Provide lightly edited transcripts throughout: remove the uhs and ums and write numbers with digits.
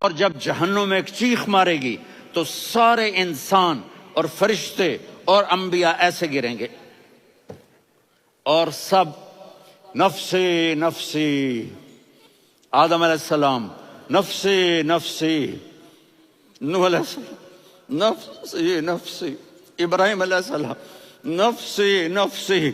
اور جب جہنم میں ایک چیخ مارے گی تو سارے انسان اور فرشتے اور انبیاء ایسے گریں گے اور سب نفسی نفسی، آدم علیہ السلام نفسی نفسی، نوح علیہ السلام نفسی نفسی، ابراہیم علیہ السلام نفسی نفسی،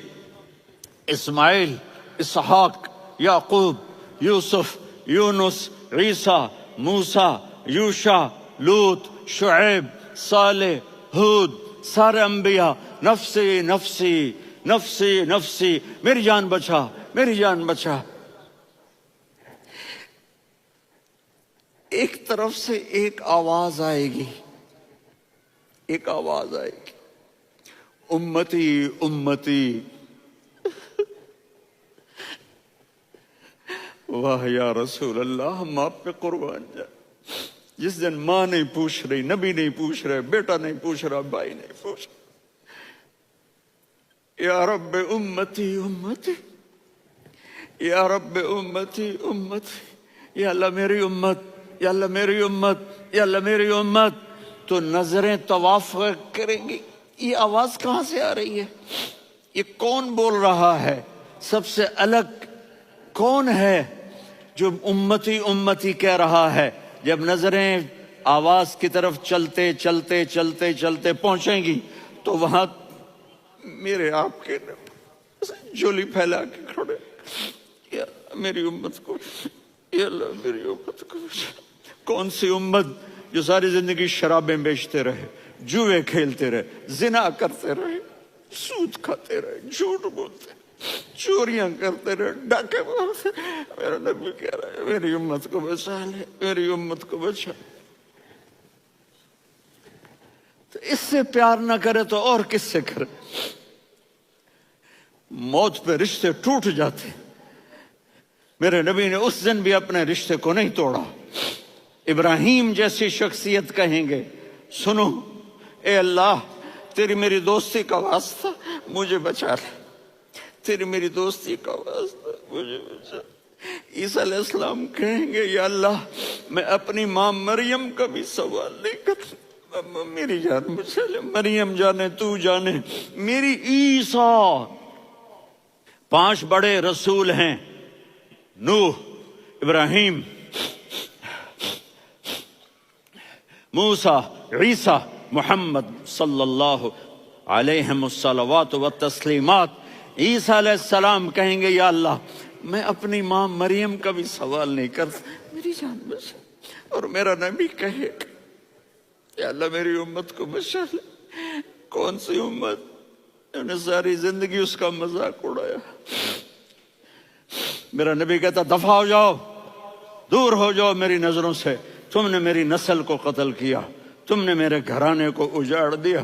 اسماعیل، اسحاق، یعقوب، یوسف، یونس، عیسیٰ، موسیٰ، یوشع، لوط، شعیب، صالح، ہود، سارے انبیاء نفسی نفسی نفسی نفسی، میری جان بچا میری جان بچا۔ ایک طرف سے ایک آواز آئے گی، ایک آواز آئے گی، امتی امتی۔ واہ یا رسول اللہ، ہم آپ پہ قربان جائیں۔ جس دن ماں نہیں پوچھ رہی، نبی نہیں پوچھ رہے، بیٹا نہیں پوچھ رہا، بھائی نہیں پوچھ رہا، یا رب امتی امتی، یا رب امتی امتی، یا اللہ میری امت، یا اللہ میری امت، یا اللہ میری امت، تو نظریں طواف کریں گی۔ یہ آواز کہاں سے آ رہی ہے؟ یہ کون بول رہا ہے؟ سب سے الگ کون ہے جو امتی امتی کہہ رہا ہے؟ جب نظریں آواز کی طرف چلتے چلتے چلتے چلتے پہنچیں گی تو وہاں میرے آپ کے جھولی پھیلا کے کھڑے، یا میری امت کو، یا اللہ میری امت کو۔ کون سی امت جو ساری زندگی شرابیں بیچتے رہے، جوئے کھیلتے رہے، زنا کرتے رہے، سود کھاتے رہے، جھوٹ بولتے رہے، چوریاں کرتے رہے، ڈاکے مارتے رہے۔ میرا نبی کہہ رہا ہے میری امت کو بچا لے، میری امت کو بچا۔ تو اس سے پیار نہ کرے تو اور کس سے کرے؟ موت پہ رشتے ٹوٹ جاتے، میرے نبی نے اس دن بھی اپنے رشتے کو نہیں توڑا۔ ابراہیم جیسی شخصیت کہیں گے سنو اے اللہ تیری میری دوستی کا واسطہ مجھے بچا لے، تیری میری دوستی کا واسطہ مجھے بچا۔ عیسیٰ علیہ السلام کہیں گے یا اللہ میں اپنی ماں مریم کا بھی سوال نہیں کرتا، میری جان بچا لے، مریم جانے تو جانے میری عیسیٰ۔ 5 بڑے رسول ہیں، نوح، ابراہیم، موسیٰ، عیسیٰ، محمد صلی اللہ علیہ الصلوات والتسلیمات۔ عیسیٰ علیہ السلام کہیں گے یا اللہ میں اپنی ماں مریم کا بھی سوال نہیں کرتا، میری جان بچا۔ اور میرا نبی کہے یا اللہ میری امت کو بچا لے۔ کون سی امت؟ انہوں نے ساری زندگی اس کا مذاق اڑایا۔ میرا نبی کہتا دفع ہو جاؤ، دور ہو جاؤ میری نظروں سے، تم نے میری نسل کو قتل کیا، تم نے میرے گھرانے کو اجاڑ دیا۔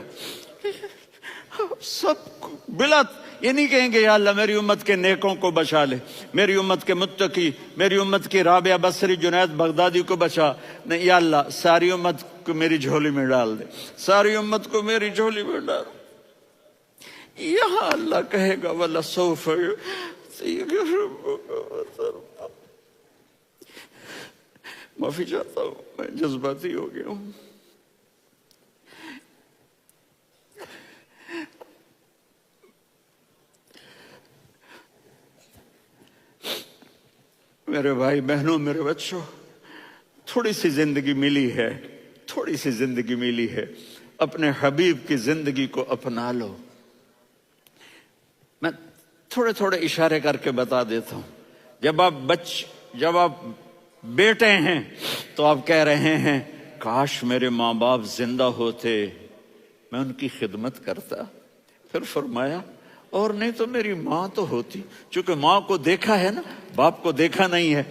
سب بلا یہ نہیں کہیں گے یا اللہ میری امت کے نیکوں کو بچا لے، میری امت کے متقی، میری امت کی رابعہ بصری، جنید بغدادی کو بچا، نہیں یا اللہ ساری امت کو میری جھولی میں ڈال دے، ساری امت کو میری جھولی میں ڈال۔ یہاں اللہ کہے گا وَلَسَوْفَ يُعْطِيكَ رَبُّكَ فَتَرْضَىٰ۔ معافی چاہتا ہوں میں جذباتی ہو گیا ہوں۔ میرے بھائی بہنوں، میرے بچوں، تھوڑی سی زندگی ملی ہے، تھوڑی سی زندگی ملی ہے، اپنے حبیب کی زندگی کو اپنا لو۔ میں تھوڑے تھوڑے اشارے کر کے بتا دیتا ہوں۔ جب آپ بیٹے ہیں تو آپ کہہ رہے ہیں کاش میرے ماں باپ زندہ ہوتے، میں ان کی خدمت کرتا۔ پھر فرمایا اور نہیں تو میری ماں تو ہوتی، چونکہ ماں کو دیکھا ہے نا، باپ کو دیکھا نہیں ہے،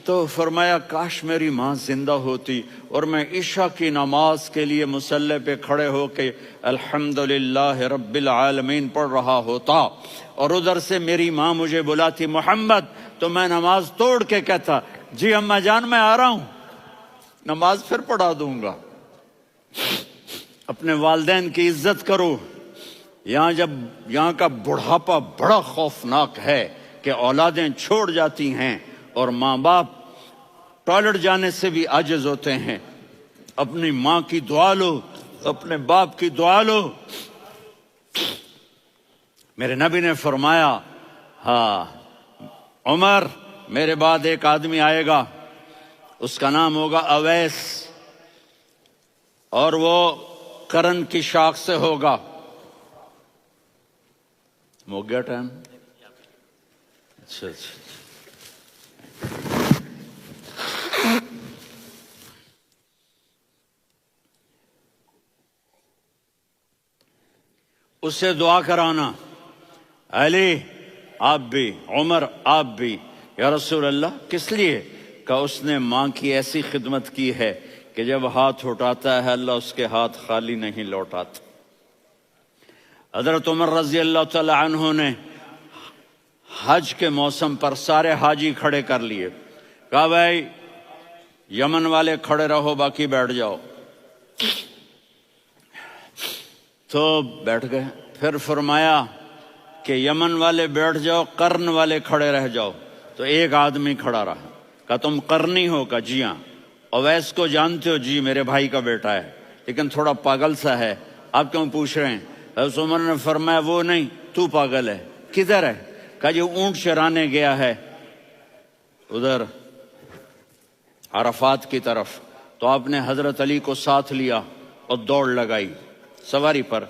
تو فرمایا کاش میری ماں زندہ ہوتی اور میں عشاء کی نماز کے لیے مصلی پہ کھڑے ہو کے الحمدللہ رب العالمین پڑھ رہا ہوتا، اور ادھر سے میری ماں مجھے بلاتی محمد، تو میں نماز توڑ کے کہتا جی اماں جان میں آ رہا ہوں، نماز پھر پڑھا دوں گا۔ اپنے والدین کی عزت کرو۔ یہاں کا بڑھاپا بڑا خوفناک ہے کہ اولادیں چھوڑ جاتی ہیں اور ماں باپ ٹوائلٹ جانے سے بھی عاجز ہوتے ہیں. اپنی ماں کی دعا لو، اپنے باپ کی دعا لو. میرے نبی نے فرمایا ہاں عمر میرے بعد ایک آدمی آئے گا، اس کا نام ہوگا اویس، اور وہ کرن کی شاخ سے ہوگا. ہو گیا ٹائم؟ اچھا اچھا. اس سے دعا کرانا، علی آپ بھی، عمر آپ بھی. یا رسول اللہ کس لیے؟ کہ اس نے ماں کی ایسی خدمت کی ہے کہ جب ہاتھ اٹھاتا ہے اللہ اس کے ہاتھ خالی نہیں لوٹاتا. حضرت عمر رضی اللہ تعالی عنہ نے حج کے موسم پر سارے حاجی کھڑے کر لیے، کہا بھائی یمن والے کھڑے رہو باقی بیٹھ جاؤ. تو بیٹھ گئے. پھر فرمایا کہ یمن والے بیٹھ جاؤ، قرن والے کھڑے رہ جاؤ. تو ایک آدمی کھڑا رہا. کہا تم قرنی ہو؟ کہا جی ہاں. اویس کو جانتے ہو؟ جی میرے بھائی کا بیٹا ہے لیکن تھوڑا پاگل سا ہے، آپ کیوں پوچھ رہے ہیں؟ حضرت عمر نے فرمایا وہ نہیں، تو پاگل ہے. کدھر ہے؟ کہا جی اونٹ چرانے گیا ہے ادھر عرفات کی طرف. تو آپ نے حضرت علی کو ساتھ لیا اور دوڑ لگائی سواری پر.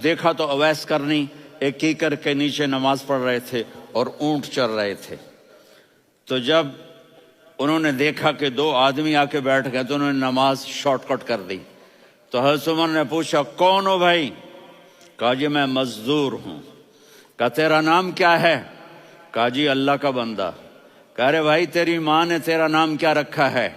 دیکھا تو اویس کرنی ایک کیکر کے نیچے نماز پڑھ رہے تھے اور اونٹ چر رہے تھے. تو جب انہوں نے دیکھا کہ دو آدمی آ کے بیٹھ گئے تو انہوں نے نماز شارٹ کٹ کر دی. تو حضرت عمر نے پوچھا کون ہو بھائی؟ کہا جی میں مزدور ہوں. کہا تیرا نام کیا ہے؟ کہا جی اللہ کا بندہ. کہا رے بھائی تیری ماں نے تیرا نام کیا رکھا ہے؟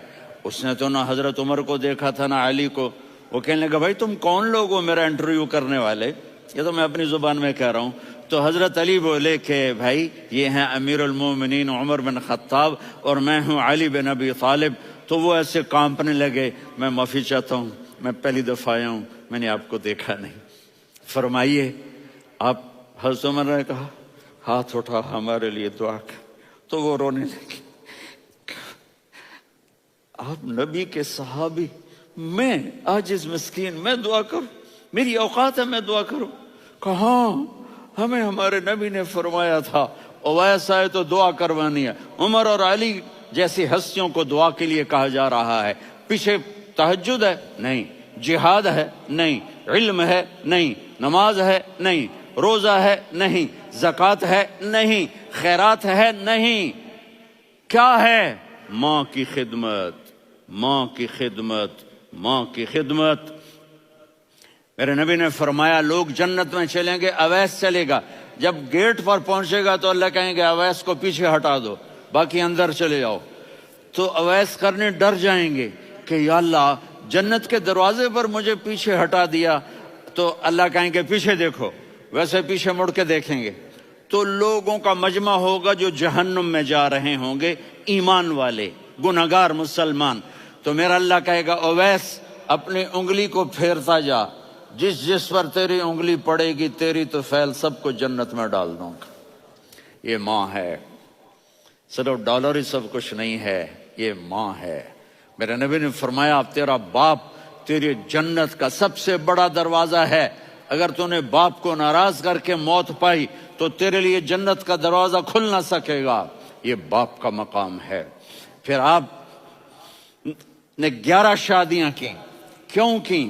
اس نے تو نہ حضرت عمر کو دیکھا تھا نہ علی کو. وہ کہنے لگا بھائی تم کون لوگ ہو میرا انٹرویو کرنے والے؟ یہ تو میں اپنی زبان میں کہہ رہا ہوں. تو حضرت علی بولے کہ بھائی یہ ہیں امیر المومنین عمر بن خطاب اور میں ہوں علی بن ابی طالب. تو وہ ایسے کانپنے لگے. میں معافی چاہتا ہوں، میں پہلی دفعہ آیا ہوں، میں نے آپ کو دیکھا نہیں. فرمائیے آپ. حضرت عمر نے کہا ہاتھ اٹھا ہمارے لیے دعا کر. تو وہ رونے لگے. آپ نبی کے صحابی، میں عاجز مسکین میں دعا کروں؟ میری اوقات ہے میں دعا کروں؟ کہاں ہمیں ہمارے نبی نے فرمایا تھا اویس آئے تو دعا کروانی ہے. عمر اور علی جیسی ہستیوں کو دعا کے لیے کہا جا رہا ہے. پیچھے تہجد ہے؟ نہیں. جہاد ہے؟ نہیں. علم ہے؟ نہیں. نماز ہے؟ نہیں. روزہ ہے؟ نہیں. زکوٰۃ ہے؟ نہیں. خیرات ہے؟ نہیں. کیا ہے؟ ماں کی خدمت، ماں کی خدمت، ماں کی خدمت. میرے نبی نے فرمایا لوگ جنت میں چلیں گے، اویس چلے گا. جب گیٹ پر پہنچے گا تو اللہ کہیں گے اویس کو پیچھے ہٹا دو، باقی اندر چلے جاؤ. تو اویس کرنے ڈر جائیں گے کہ یا اللہ جنت کے دروازے پر مجھے پیچھے ہٹا دیا. تو اللہ کہیں گے پیچھے دیکھو، ویسے پیچھے مڑ کے دیکھیں گے تو لوگوں کا مجمع ہوگا جو جہنم میں جا رہے ہوں گے، ایمان والے، گنہگار مسلمان. تو میرا اللہ کہے گا اویس اپنی انگلی کو پھیرتا جا، جس جس پر تیری انگلی پڑے گی تیری تو فیل سب کو جنت میں ڈال دوں گا. یہ ماں ہے، صرف ڈالر ہی سب کچھ نہیں ہے، یہ ماں ہے. میرے نبی نے فرمایا اب تیرا باپ تیری جنت کا سب سے بڑا دروازہ ہے. اگر تو نے باپ کو ناراض کر کے موت پائی تو تیرے لیے جنت کا دروازہ کھل نہ سکے گا. یہ باپ کا مقام ہے. پھر آپ نے 11 شادیاں کی. کیوں کی؟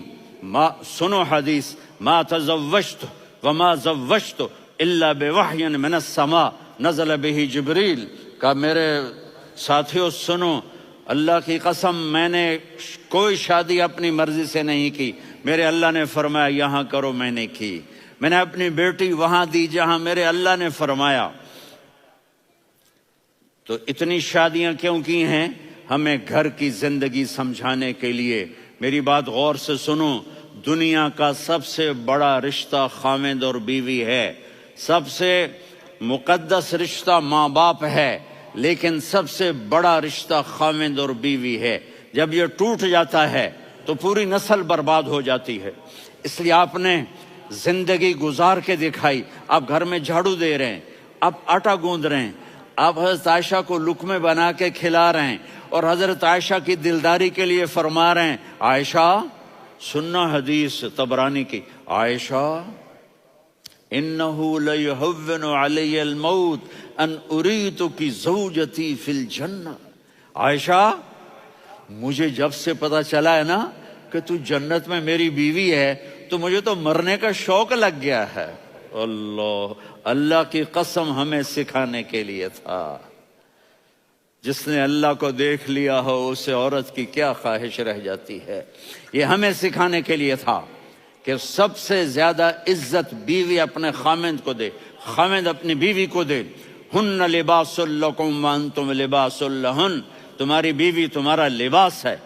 سنو حدیث، ما تزوجت وما زوجت الا بوحی من السماء نزل به جبریل. کہ میرے ساتھیوں سنو، اللہ کی قسم میں نے کوئی شادی اپنی مرضی سے نہیں کی. میرے اللہ نے فرمایا یہاں کرو، میں نے کی. میں نے اپنی بیٹی وہاں دی جہاں میرے اللہ نے فرمایا. تو اتنی شادیاں کیوں کی ہیں؟ ہمیں گھر کی زندگی سمجھانے کے لیے. میری بات غور سے سنو، دنیا کا سب سے بڑا رشتہ خاوند اور بیوی ہے. سب سے مقدس رشتہ ماں باپ ہے، لیکن سب سے بڑا رشتہ خاوند اور بیوی ہے. جب یہ ٹوٹ جاتا ہے تو پوری نسل برباد ہو جاتی ہے. اس لیے آپ نے زندگی گزار کے دکھائی. آپ گھر میں جھاڑو دے رہے ہیں، آپ آٹا گوندھ رہے ہیں، آپ حضرت عائشہ کو لقمے بنا کے کھلا رہے ہیں، اور حضرت عائشہ کی دلداری کے لیے فرما رہے ہیں، عائشہ سننا حدیث طبرانی کی، عائشہ انہو لیہون علی الموت ان اریتکی زوجتی فی الجنہ، عائشہ مجھے جب سے پتا چلا ہے نا کہ تو جنت میں میری بیوی ہے تو مجھے تو مرنے کا شوق لگ گیا ہے۔ اللہ کی قسم ہمیں سکھانے کے لیے تھا، جس نے اللہ کو دیکھ لیا ہو اسے عورت کی کیا خواہش رہ جاتی ہے۔ یہ ہمیں سکھانے کے لیے تھا کہ سب سے زیادہ عزت بیوی اپنے خامند کو دے، خامند اپنی بیوی کو دے۔ ہن لباس لکم وانتم لباس لہن، تمہاری بیوی تمہارا لباس ہے،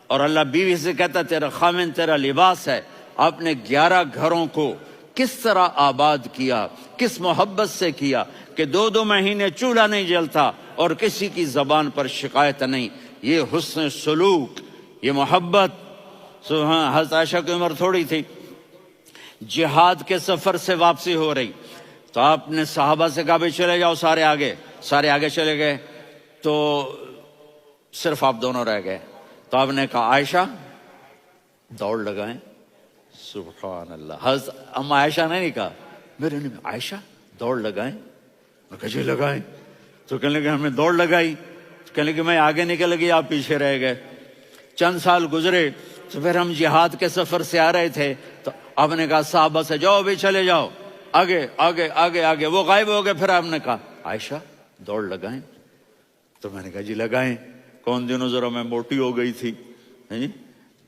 اور اللہ بیوی سے کہتا تیرا خامند تیرا لباس ہے۔ آپ نے 11 گھروں کو کس طرح آباد کیا، کس محبت سے کیا کہ 2 مہینے چولہا نہیں جلتا اور کسی کی زبان پر شکایت نہیں۔ یہ حسن سلوک، یہ محبت۔ حضرت عائشہ کی عمر تھوڑی تھی، جہاد کے سفر سے واپسی ہو رہی تو آپ نے صحابہ سے کہا بھی چلے جاؤ سارے آگے چلے گئے، تو صرف آپ دونوں رہ گئے۔ تو آپ نے کہا عائشہ دوڑ لگائیں، سبحان اللہ۔ حضرت اما عائشہ نے نہیں کہا، میرے نے عائشہ دوڑ لگائیں، میں کہا جی لگائیں۔ تو کہنے لگے ہم نے دوڑ لگائی، کہنے لگے میں آگے نکل گئی آپ پیچھے رہ گئے۔ چند سال گزرے تو پھر ہم جہاد کے سفر سے آ رہے تھے تو آپ نے کہا صحابہ سے جاؤ بھی چلے جاؤ آگے آگے آگے آگے، وہ غائب ہو گئے۔ پھر آپ نے کہا عائشہ دوڑ لگائیں، تو میں نے کہا جی لگائیں۔ کون دنوں ذرا میں موٹی ہو گئی تھی،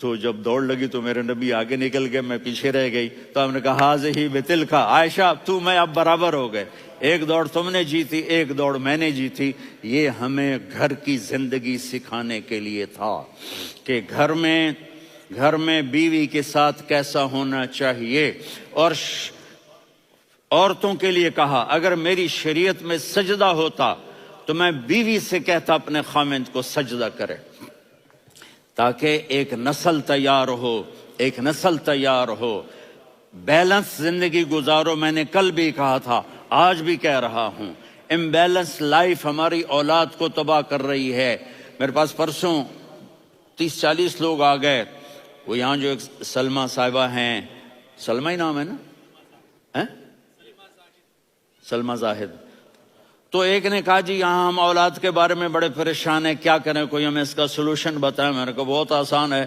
تو جب دوڑ لگی تو میرے نبی آگے نکل گئے، میں پیچھے رہ گئی۔ تو ہم نے کہا ہاذہ بتلک، عائشہ تو میں اب برابر ہو گئے، ایک دوڑ تم نے جیتی ایک دوڑ میں نے جیتی۔ یہ ہمیں گھر کی زندگی سکھانے کے لیے تھا کہ گھر میں بیوی کے ساتھ کیسا ہونا چاہیے۔ اور عورتوں کے لیے کہا اگر میری شریعت میں سجدہ ہوتا تو میں بیوی سے کہتا اپنے خامند کو سجدہ کرے، تاکہ ایک نسل تیار ہو، بیلنس زندگی گزارو۔ میں نے کل بھی کہا تھا، آج بھی کہہ رہا ہوں، امبیلنس لائف ہماری اولاد کو تباہ کر رہی ہے۔ میرے پاس پرسوں 30-40 لوگ آ گئے، وہ یہاں جو ایک سلمہ صاحبہ ہیں، سلمہ ہی نام ہے نا، سلمہ زاہد، تو ایک نے کہا جی یہاں ہم اولاد کے بارے میں بڑے پریشان ہیں، کیا کریں، کوئی ہمیں اس کا سلوشن بتائیں۔ میں نے کہا بہت آسان ہے،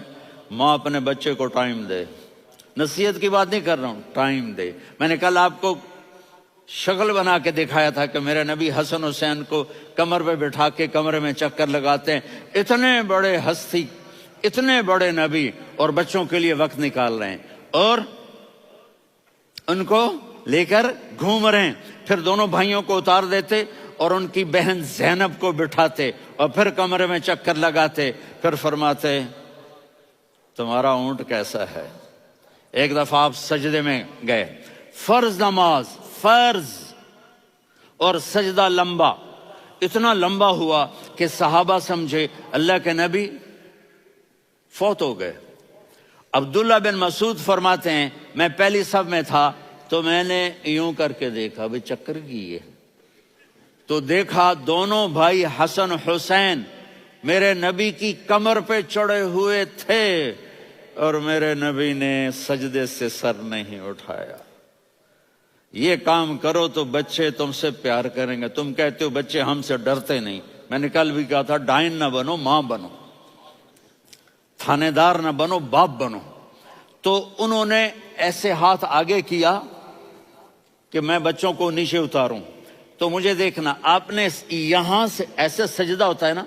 ماں اپنے بچے کو ٹائم دے، نصیحت کی بات نہیں کر رہا ہوں، ٹائم دے۔ میں نے کل آپ کو شکل بنا کے دکھایا تھا کہ میرے نبی حسن حسین کو کمر پہ بٹھا کے کمرے میں چکر لگاتے ہیں، اتنے بڑے ہستی، اتنے بڑے نبی، اور بچوں کے لیے وقت نکال رہے ہیں اور ان کو لے کر گھوم رہے ہیں۔ پھر دونوں بھائیوں کو اتار دیتے اور ان کی بہن زینب کو بٹھاتے اور پھر کمرے میں چکر لگاتے، پھر فرماتے تمہارا اونٹ کیسا ہے۔ ایک دفعہ آپ سجدے میں گئے، فرض نماز، فرض، اور سجدہ لمبا، اتنا لمبا ہوا کہ صحابہ سمجھے اللہ کے نبی فوت ہو گئے۔ عبداللہ بن مسعود فرماتے ہیں میں پہلی صف میں تھا تو میں نے یوں کر کے دیکھا بھی چکر کی ہے، تو دیکھا دونوں بھائی حسن حسین میرے نبی کی کمر پہ چڑھے ہوئے تھے اور میرے نبی نے سجدے سے سر نہیں اٹھایا۔ یہ کام کرو تو بچے تم سے پیار کریں گے۔ تم کہتے ہو بچے ہم سے ڈرتے نہیں، میں نے کل بھی کہا تھا ڈائن نہ بنو، ماں بنو، تھانے دار نہ بنو، باپ بنو۔ تو انہوں نے ایسے ہاتھ آگے کیا کہ میں بچوں کو نیچے اتاروں، تو مجھے دیکھنا، آپ نے یہاں سے ایسے سجدہ ہوتا ہے نا،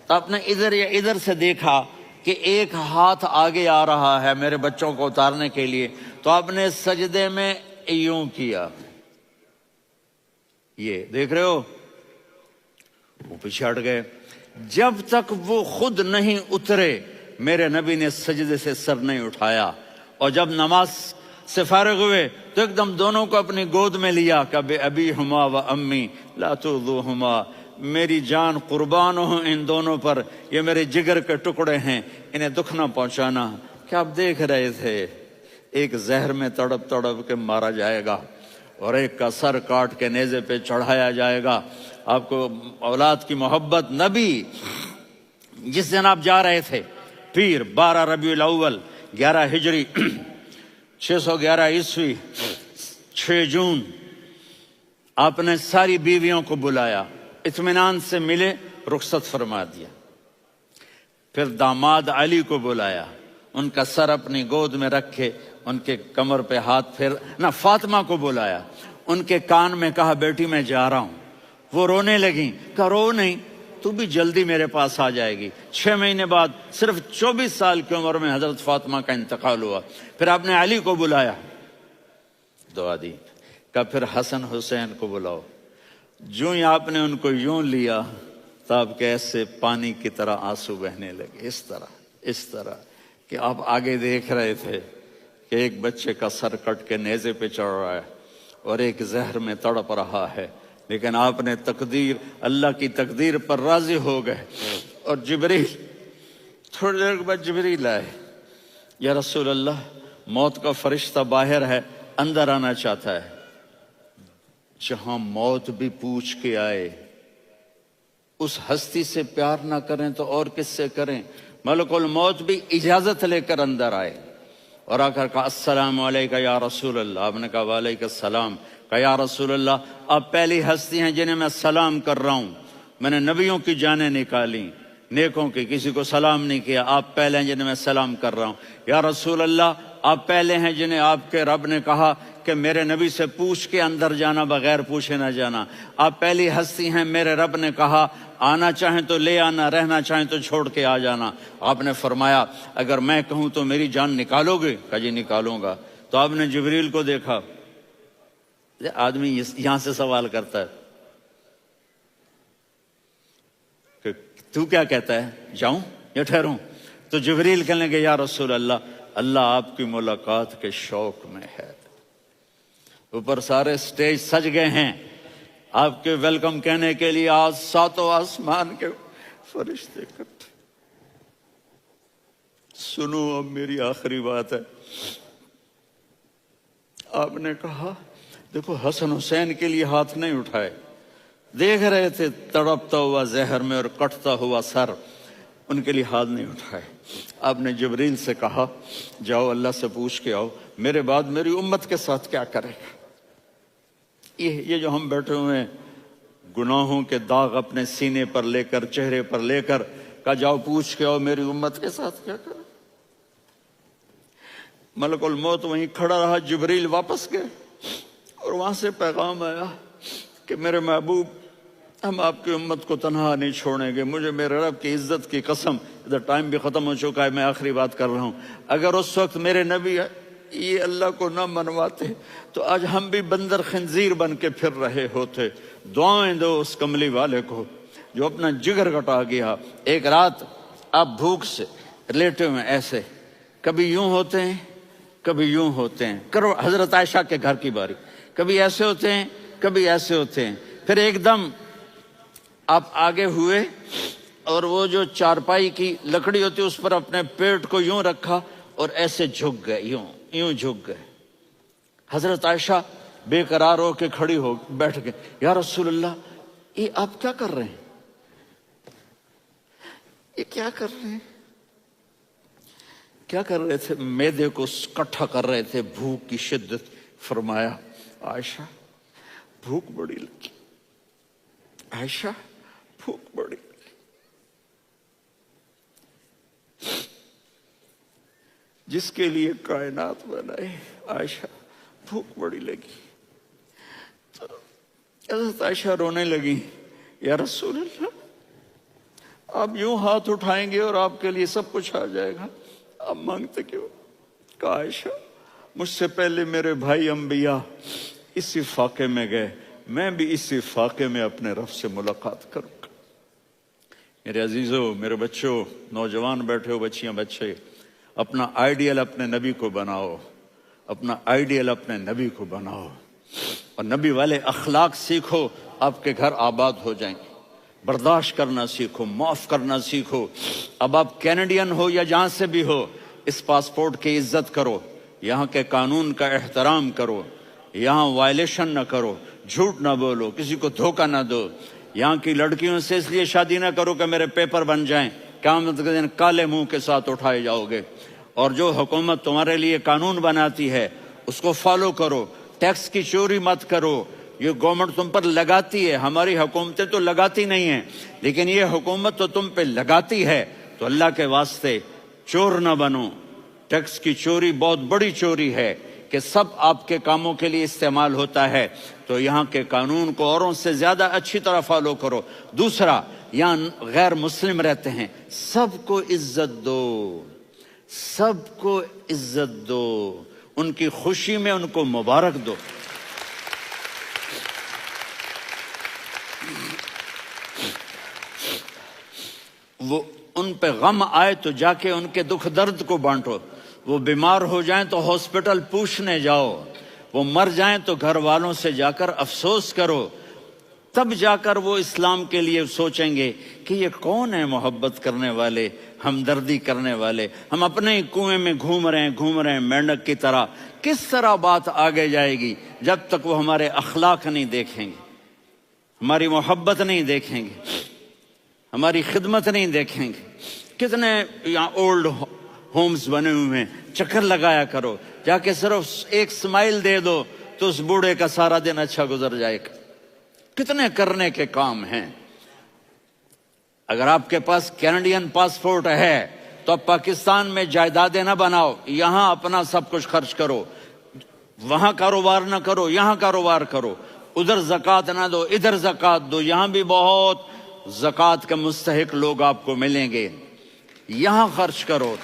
تو آپ نے ادھر یا ادھر سے دیکھا کہ ایک ہاتھ آگے آ رہا ہے میرے بچوں کو اتارنے کے لیے، تو آپ نے سجدے میں یوں کیا، یہ دیکھ رہے ہو، وہ پیچھے ہٹ گئے۔ جب تک وہ خود نہیں اترے میرے نبی نے سجدے سے سر نہیں اٹھایا، اور جب نماز سے فارغ ہوئے تو ایک دم دونوں کو اپنی گود میں لیا کہ ابی ہما و امی لا تؤذوہما، میری جان قربان ہو ان دونوں پر، یہ میرے جگر کے ٹکڑے ہیں، انہیں دکھ نہ پہنچانا۔ کیا آپ دیکھ رہے تھے ایک زہر میں تڑپ تڑپ کے مارا جائے گا اور ایک کا سر کاٹ کے نیزے پہ چڑھایا جائے گا۔ آپ کو اولاد کی محبت، نبی جس دن آپ جا رہے تھے پیر 12 ربیع الاول 11 ہجری 611 عیسوی 6 جون، آپ نے ساری بیویوں کو بلایا، اطمینان سے ملے، رخصت فرما دیا۔ پھر داماد علی کو بلایا، ان کا سر اپنی گود میں رکھے، ان کے کمر پہ ہاتھ پھیر نہ۔ فاطمہ کو بلایا، ان کے کان میں کہا بیٹی میں جا رہا ہوں۔ وہ رونے لگیں، کہا رو نہیں، تو بھی جلدی میرے پاس آ جائے گی۔ 6 مہینے بعد صرف 24 سال کی عمر میں حضرت فاطمہ کا انتقال ہوا۔ پھر آپ نے علی کو بلایا، دعا دی، کہا پھر حسن حسین کو بلاؤ۔ جو ہی آپ نے ان کو یوں لیا تو آپ کے ایسے پانی کی طرح آنسو بہنے لگے، اس طرح کہ آپ آگے دیکھ رہے تھے کہ ایک بچے کا سر کٹ کے نیزے پہ چڑھ رہا ہے اور ایک زہر میں تڑپ رہا ہے، لیکن آپ نے تقدیر، اللہ کی تقدیر پر راضی ہو گئے۔ اور جبریل، تھوڑی دیر کے بعد جبریل آئے، یا رسول اللہ موت کا فرشتہ باہر ہے، اندر آنا چاہتا ہے۔ جہاں موت بھی پوچھ کے آئے، اس ہستی سے پیار نہ کریں تو اور کس سے کریں؟ ملک الموت بھی اجازت لے کر اندر آئے اور آ کر کہا السلام علیکہ یا رسول اللہ۔ آپ نے کہا وعلیکم السلام۔ کہا یا رسول اللہ آپ پہلی ہستی ہیں جنہیں میں سلام کر رہا ہوں، میں نے نبیوں کی جانیں نکالی، نیکوں کی، کسی کو سلام نہیں کیا، آپ پہلے ہیں جنہیں میں سلام کر رہا ہوں۔ یا رسول اللہ آپ پہلے ہیں جنہیں آپ کے رب نے کہا کہ میرے نبی سے پوچھ کے اندر جانا، بغیر پوچھے نہ جانا۔ آپ پہلی ہستی ہیں، میرے رب نے کہا آنا چاہیں تو لے آنا، رہنا چاہیں تو چھوڑ کے آ جانا۔ آپ نے فرمایا اگر میں کہوں تو میری جان نکالو گے؟ کہا جی نکالوں گا۔ تو آپ نے جبریل کو دیکھا، آدمی یہاں سے سوال کرتا ہے کہ تو کیا کہتا ہے، جاؤں یا ٹھہروں؟ تو جبریل کہنے لگے یا رسول اللہ، اللہ آپ کی ملاقات کے شوق میں ہے۔ اوپر سارے سٹیج سج گئے ہیں آپ کے ویلکم کہنے کے لیے، آج 7 آسمان کے فرشتے اکٹھے۔ سنو اب میری آخری بات ہے۔ آپ نے کہا دیکھو حسن حسین کے لیے ہاتھ نہیں اٹھائے، دیکھ رہے تھے تڑپتا ہوا زہر میں اور کٹتا ہوا سر، ان کے لیے ہاتھ نہیں اٹھائے۔ آپ نے جبریل سے کہا جاؤ اللہ سے پوچھ کے آؤ میرے بعد میری امت کے ساتھ کیا کرے گا۔ یہ جو ہم بیٹھے ہوئے ہیں گناہوں کے داغ اپنے سینے پر لے کر، چہرے پر لے کر، کہا جاؤ پوچھ کے آؤ میری امت کے ساتھ کیا کرے۔ ملک الموت وہیں کھڑا رہا، جبریل واپس گئے اور وہاں سے پیغام آیا کہ میرے محبوب ہم آپ کی امت کو تنہا نہیں چھوڑیں گے، مجھے میرے رب کی عزت کی قسم، ادھر ٹائم بھی ختم ہو چکا ہے، میں آخری بات کر رہا ہوں، اگر اس وقت میرے نبی یہ اللہ کو نہ منواتے تو آج ہم بھی بندر خنزیر بن کے پھر رہے ہوتے۔ دعائیں دو اس کملی والے کو جو اپنا جگر کٹا گیا۔ ایک رات آپ بھوک سے لیٹے ہوئے ایسے، کبھی یوں ہوتے ہیں کبھی یوں ہوتے ہیں، کرو حضرت عائشہ کے گھر کی باری، کبھی ایسے ہوتے ہیں کبھی ایسے ہوتے ہیں، پھر ایک دم آپ آگے ہوئے اور وہ جو چارپائی کی لکڑی ہوتی اس پر اپنے پیٹ کو یوں رکھا اور ایسے جھک گئے، یوں جھک گئے۔ حضرت عائشہ بے قرار ہو کے کھڑی ہو بیٹھ گئے، یا رسول اللہ یہ آپ کیا کر رہے ہیں، یہ کیا کر رہے ہیں؟ کیا کر رہے تھے؟ معدے کو کٹھا کر رہے تھے، بھوک کی شدت۔ فرمایا عائشہ بھوک بڑی لگی، عائشہ بھوک بڑی لگی۔ جس کے لیے کائنات بنائے، عائشہ بھوک بڑی لگی۔ تو حضرت عائشہ رونے لگی، یا رسول اللہ آپ یوں ہاتھ اٹھائیں گے اور آپ کے لیے سب کچھ آ جائے گا، آپ مانگتے کیوں؟ کہا عائشہ مجھ سے پہلے میرے بھائی انبیاء اسی فاقے میں گئے، میں بھی اسی فاقے میں اپنے رب سے ملاقات کروں گا۔ میرے عزیزوں، میرے بچوں، نوجوان بیٹھے ہو، بچیاں بچے، اپنا آئیڈیل اپنے نبی کو بناؤ، اپنا آئیڈیل اپنے نبی کو بناؤ اور نبی والے اخلاق سیکھو، آپ کے گھر آباد ہو جائیں گے۔ برداشت کرنا سیکھو، معاف کرنا سیکھو۔ اب آپ کینیڈین ہو یا جہاں سے بھی ہو، اس پاسپورٹ کی عزت کرو، یہاں کے قانون کا احترام کرو، یہاں وائلیشن نہ کرو، جھوٹ نہ بولو، کسی کو دھوکہ نہ دو۔ یہاں کی لڑکیوں سے اس لیے شادی نہ کرو کہ میرے پیپر بن جائیں، قیامت کے دن کالے منہ کے ساتھ اٹھائے جاؤ گے۔ اور جو حکومت تمہارے لیے قانون بناتی ہے اس کو فالو کرو، ٹیکس کی چوری مت کرو۔ یہ گورنمنٹ تم پر لگاتی ہے، ہماری حکومتیں تو لگاتی نہیں ہیں، لیکن یہ حکومت تو تم پہ لگاتی ہے، تو اللہ کے واسطے چور نہ بنو۔ ٹیکس کی چوری بہت بڑی چوری ہے کہ سب آپ کے کاموں کے لیے استعمال ہوتا ہے، تو یہاں کے قانون کو اوروں سے زیادہ اچھی طرح فالو کرو۔ دوسرا، یہاں غیر مسلم رہتے ہیں، سب کو عزت دو، سب کو عزت دو، ان کی خوشی میں ان کو مبارک دو۔ وہ ان پہ غم آئے تو جا کے ان کے دکھ درد کو بانٹو، وہ بیمار ہو جائیں تو ہاسپٹل پوچھنے جاؤ، وہ مر جائیں تو گھر والوں سے جا کر افسوس کرو، تب جا کر وہ اسلام کے لیے سوچیں گے کہ یہ کون ہے محبت کرنے والے، ہمدردی کرنے والے۔ ہم اپنے ہی کنویں میں گھوم رہے ہیں مینڈک کی طرح۔ کس طرح بات آگے جائے گی جب تک وہ ہمارے اخلاق نہیں دیکھیں گے، ہماری محبت نہیں دیکھیں گے، ہماری خدمت نہیں دیکھیں گے۔ کتنے یہاں اولڈ ہومز بنے ہوئے ہیں، چکر لگایا کرو، جا کے صرف ایک سمائل دے دو تو اس بوڑھے کا سارا دن اچھا گزر جائے گا۔ کتنے کرنے کے کام ہیں۔ اگر آپ کے پاس کینیڈین پاسپورٹ ہے تو اب پاکستان میں جائیدادیں نہ بناؤ، یہاں اپنا سب کچھ خرچ کرو، وہاں کاروبار نہ کرو، یہاں کاروبار کرو، ادھر زکوٰۃ نہ دو، ادھر زکوٰۃ دو، یہاں بھی بہت زکوٰۃ کے مستحق لوگ آپ کو ملیں گے، یہاں خرچ کرو۔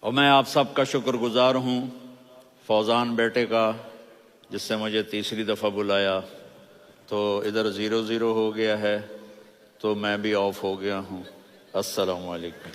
اور میں آپ سب کا شکر گزار ہوں، فوزان بیٹے کا، جس سے مجھے تیسری دفعہ بلایا، تو ادھر 0-0 ہو گیا ہے تو میں بھی آف ہو گیا ہوں۔ السلام علیکم۔